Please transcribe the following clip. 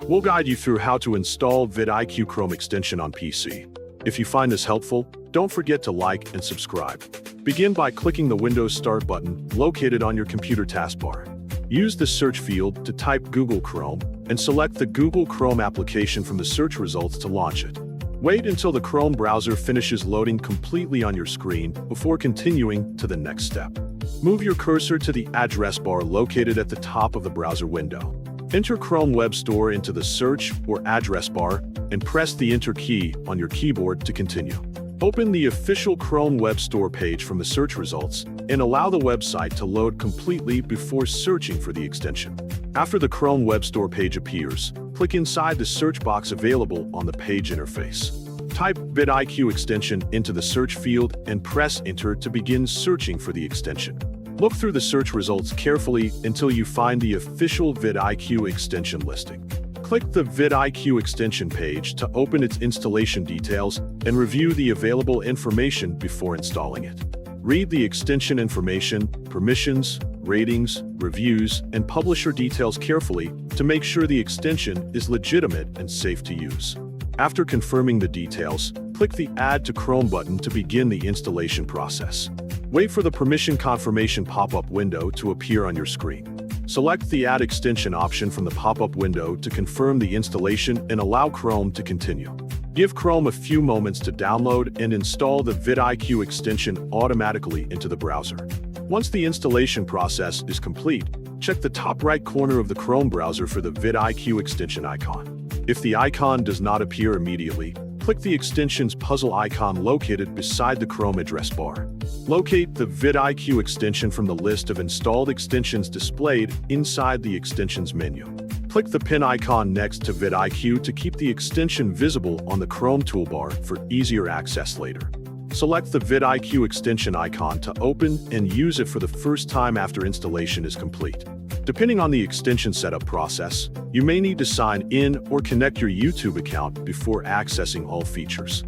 We'll guide you through how to install vidIQ Chrome extension on PC. If you find this helpful, don't forget to like and subscribe. Begin by clicking the Windows Start button located on your computer taskbar. Use the search field to type Google Chrome and select the Google Chrome application from the search results to launch it. Wait until the Chrome browser finishes loading completely on your screen before continuing to the next step. Move your cursor to the address bar located at the top of the browser window. Enter Chrome Web Store into the search or address bar and press the Enter key on your keyboard to continue. Open the official Chrome Web Store page from the search results and allow the website to load completely before searching for the extension. After the Chrome Web Store page appears, click inside the search box available on the page interface. Type vidIQ extension into the search field and press Enter to begin searching for the extension. Look through the search results carefully until you find the official vidIQ extension listing. Click the vidIQ extension page to open its installation details and review the available information before installing it. Read the extension information, permissions, ratings, reviews, and publisher details carefully to make sure the extension is legitimate and safe to use. After confirming the details, click the Add to Chrome button to begin the installation process. Wait for the permission confirmation pop-up window to appear on your screen. Select the Add Extension option from the pop-up window to confirm the installation and allow Chrome to continue. Give Chrome a few moments to download and install the vidIQ extension automatically into the browser. Once the installation process is complete, check the top right corner of the Chrome browser for the vidIQ extension icon. If the icon does not appear immediately, click the extension's puzzle icon located beside the Chrome address bar. Locate the vidIQ extension from the list of installed extensions displayed inside the extensions menu. Click the pin icon next to vidIQ to keep the extension visible on the Chrome toolbar for easier access later. Select the vidIQ extension icon to open and use it for the first time after installation is complete. Depending on the extension setup process, you may need to sign in or connect your YouTube account before accessing all features.